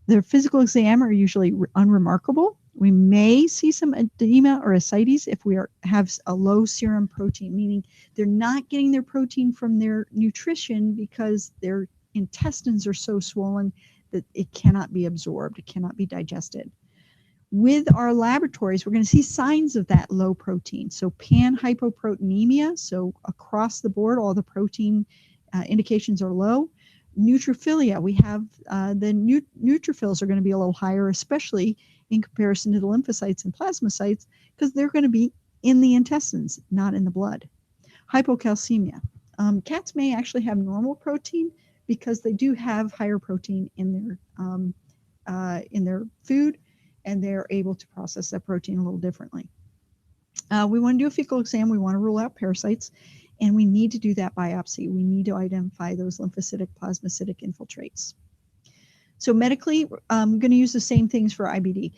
Their physical exam are usually unremarkable. We may see some edema or ascites if we have a low serum protein, meaning they're not getting their protein from their nutrition because their intestines are so swollen that it cannot be absorbed. It cannot be digested. With our laboratories, we're going to see signs of that low protein. So panhypoproteinemia, so across the board, all the protein indications are low. Neutrophilia, we have the neutrophils are going to be a little higher, especially in comparison to the lymphocytes and plasmacytes, because they're going to be in the intestines, not in the blood. Hypocalcemia. Cats may actually have normal protein because they do have higher protein in their food, and they're able to process that protein a little differently. We want to do a fecal exam. We want to rule out parasites, and we need to do that biopsy. We need to identify those lymphocytic, plasmacytic infiltrates. So medically, I'm going to use the same things for IBD.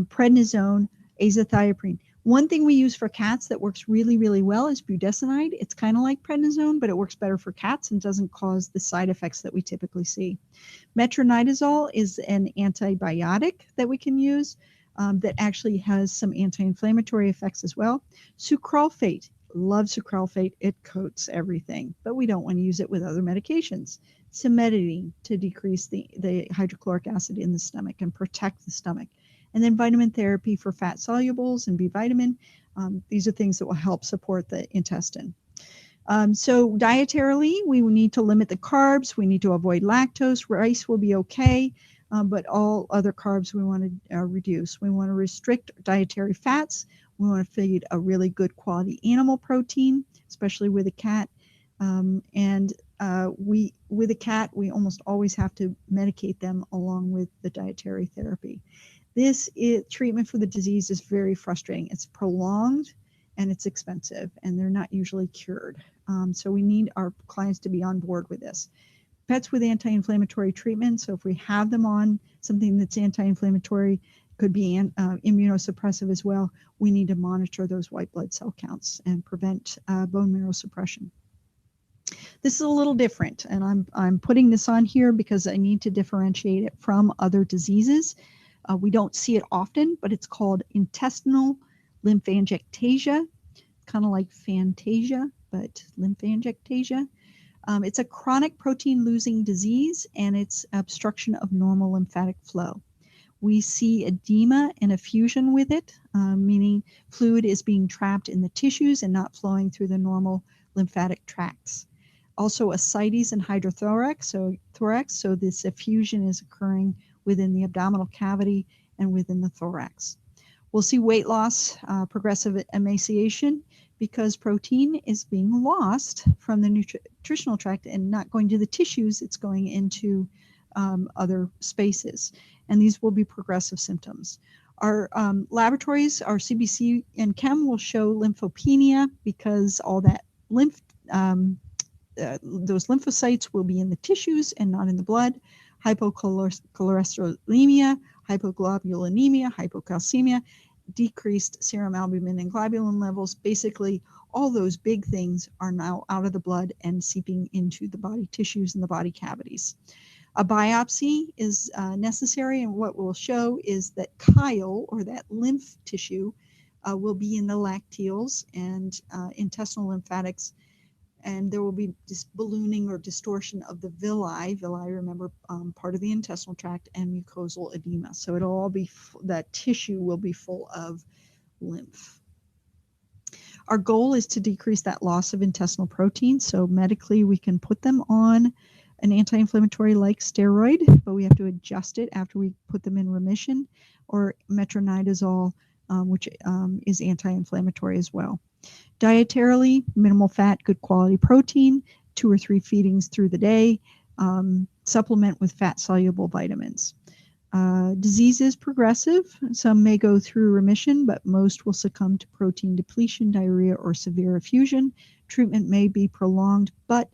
Prednisone, azathioprine. One thing we use for cats that works really, really well is budesonide. It's kind of like prednisone, but it works better for cats and doesn't cause the side effects that we typically see. Metronidazole is an antibiotic that we can use that actually has some anti-inflammatory effects as well. Sucralfate, love sucralfate. It coats everything, but we don't want to use it with other medications. Cimetidine to decrease the hydrochloric acid in the stomach and protect the stomach. And then vitamin therapy for fat solubles and B vitamin. These are things that will help support the intestine. So dietarily, we need to limit the carbs. We need to avoid lactose. Rice will be okay, but all other carbs we want to reduce. We want to restrict dietary fats. We want to feed a really good quality animal protein, especially with a cat. With a cat, we almost always have to medicate them along with the dietary therapy. This treatment for the disease is very frustrating. It's prolonged and it's expensive, and they're not usually cured. So we need our clients to be on board with this. Pets with anti-inflammatory treatment, so if we have them on something that's anti-inflammatory, could be immunosuppressive as well, we need to monitor those white blood cell counts and prevent bone marrow suppression. This is a little different, and I'm putting this on here because I need to differentiate it from other diseases. We don't see it often, but it's called intestinal lymphangiectasia, kind of like Fantasia, but lymphangiectasia. It's a chronic protein losing disease, and it's obstruction of normal lymphatic flow. We see edema and effusion with it, meaning fluid is being trapped in the tissues and not flowing through the normal lymphatic tracts. Also ascites and hydrothorax, so this effusion is occurring within the abdominal cavity and within the thorax. We'll see weight loss, progressive emaciation, because protein is being lost from the nutritional tract and not going to the tissues, it's going into other spaces. And these will be progressive symptoms. Our laboratories, our CBC and Chem will show lymphopenia because all that those lymphocytes will be in the tissues and not in the blood. Hypocholesterolemia, hypoglobulinemia, hypocalcemia, decreased serum albumin and globulin levels. Basically, all those big things are now out of the blood and seeping into the body tissues and the body cavities. A biopsy is necessary, and what we'll show is that chyle, or that lymph tissue, will be in the lacteals and intestinal lymphatics, and there will be this ballooning or distortion of the villi. Villi, remember, part of the intestinal tract, and mucosal edema. So it'll all be, that tissue will be full of lymph. Our goal is to decrease that loss of intestinal protein. So medically, we can put them on an anti-inflammatory like steroid, but we have to adjust it after we put them in remission, or metronidazole, which is anti-inflammatory as well. Dietarily, minimal fat, good quality protein, 2 or 3 feedings through the day, supplement with fat-soluble vitamins. Disease is progressive. Some may go through remission, but most will succumb to protein depletion, diarrhea, or severe effusion. Treatment may be prolonged, but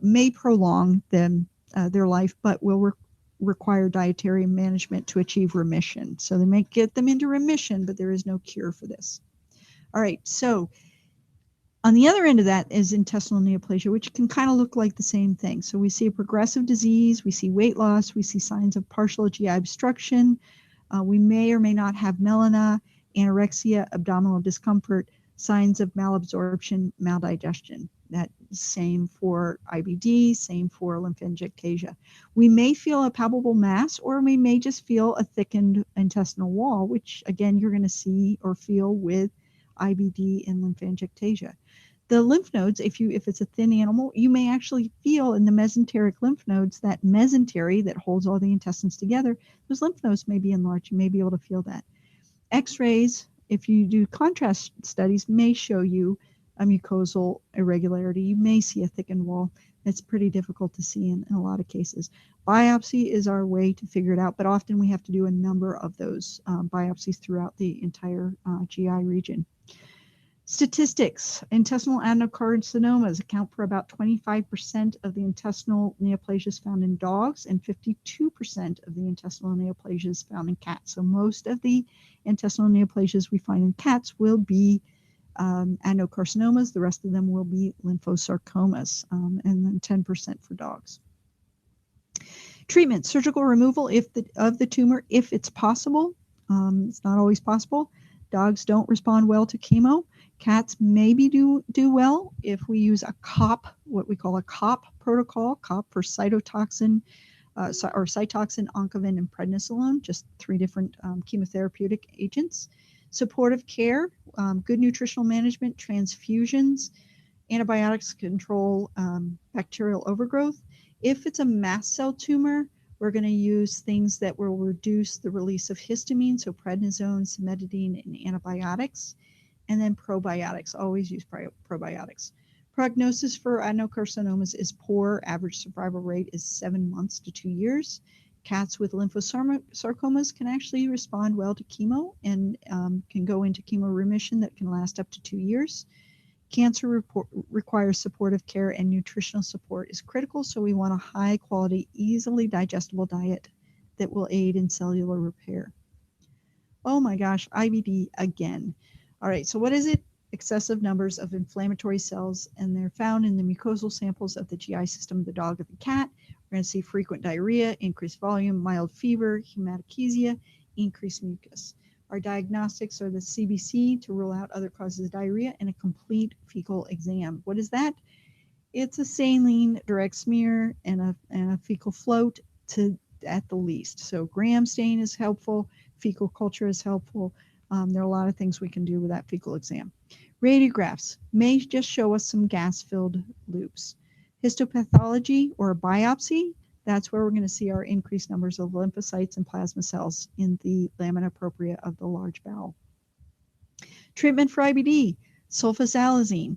may prolong their life, but will require dietary management to achieve remission. So they may get them into remission, but there is no cure for this. All right, so on the other end of that is intestinal neoplasia, which can kind of look like the same thing. So we see a progressive disease, we see weight loss, we see signs of partial GI obstruction, we may or may not have melena, anorexia, abdominal discomfort, signs of malabsorption, maldigestion. That same for IBD, same for lymphangiectasia. We may feel a palpable mass, or we may just feel a thickened intestinal wall, which again you're going to see or feel with IBD and lymphangiectasia. The lymph nodes, if it's a thin animal, you may actually feel in the mesenteric lymph nodes, that mesentery that holds all the intestines together, those lymph nodes may be enlarged. You may be able to feel that. X-rays, if you do contrast studies, may show you a mucosal irregularity. You may see a thickened wall. It's pretty difficult to see in a lot of cases. Biopsy is our way to figure it out, but often we have to do a number of those biopsies throughout the entire GI region. Statistics: intestinal adenocarcinomas account for about 25% of the intestinal neoplasias found in dogs and 52% of the intestinal neoplasias found in cats. So most of the intestinal neoplasias we find in cats will be adenocarcinomas. The rest of them will be lymphosarcomas, and then 10% for dogs. Treatment: surgical removal of the tumor if it's possible. It's not always possible. Dogs don't respond well to chemo. Cats maybe do well if we use a COP, what we call a COP protocol, COP for cytotoxin, or Cytoxin, Oncovin, and prednisolone, just 3 different chemotherapeutic agents. Supportive care, good nutritional management, transfusions, antibiotics control bacterial overgrowth. If it's a mast cell tumor, we're going to use things that will reduce the release of histamine, so prednisone, cimetidine, and antibiotics. And then probiotics, always use probiotics. Prognosis for adenocarcinomas is poor. Average survival rate is 7 months to 2 years. Cats with lymphosarcomas can actually respond well to chemo and can go into chemo remission that can last up to 2 years. Cancer requires supportive care, and nutritional support is critical, so we want a high quality, easily digestible diet that will aid in cellular repair. Oh my gosh, IBD again. All right, so what is it? Excessive numbers of inflammatory cells, and they're found in the mucosal samples of the GI system of the dog or the cat. We're going to see frequent diarrhea, increased volume, mild fever, hematochezia, increased mucus. Our diagnostics are the CBC to rule out other causes of diarrhea, and a complete fecal exam. What is that? It's a saline direct smear and a fecal float at the least. So gram stain is helpful, fecal culture is helpful. There are a lot of things we can do with that fecal exam. Radiographs may just show us some gas-filled loops. Histopathology or a biopsy, that's where we're going to see our increased numbers of lymphocytes and plasma cells in the lamina propria of the large bowel. Treatment for IBD, sulfasalazine.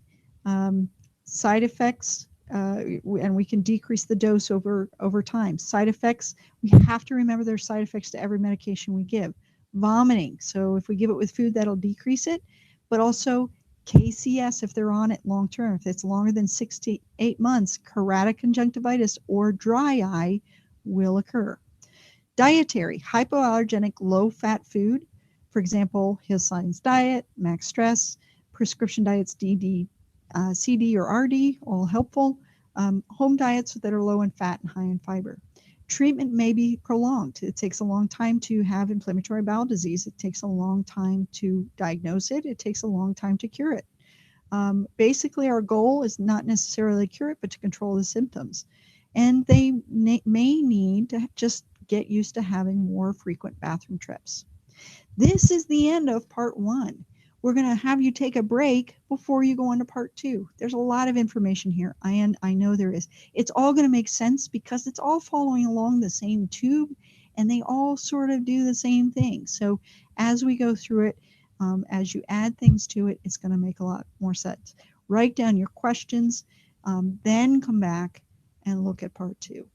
Side effects, and we can decrease the dose over time. Side effects, we have to remember there are side effects to every medication we give. Vomiting, so if we give it with food, that'll decrease it, but also KCS if they're on it long term. If it's longer than 6 to 8 months, keratoconjunctivitis or dry eye will occur. Dietary, hypoallergenic low-fat food, for example, Hillside's diet, max stress, prescription diets DD, CD or RD, all helpful. Home diets that are low in fat and high in fiber. Treatment may be prolonged. It takes a long time to have inflammatory bowel disease. It takes a long time to diagnose it. It takes a long time to cure it. Basically, our goal is not necessarily to cure it, but to control the symptoms. And they may need to just get used to having more frequent bathroom trips. This is the end of part 1. we're going to have you take a break before you go into part 2. There's a lot of information here. I know there is. It's all going to make sense because it's all following along the same tube, and they all sort of do the same thing. So as we go through it, as you add things to it, it's going to make a lot more sense. Write down your questions, then come back and look at part 2.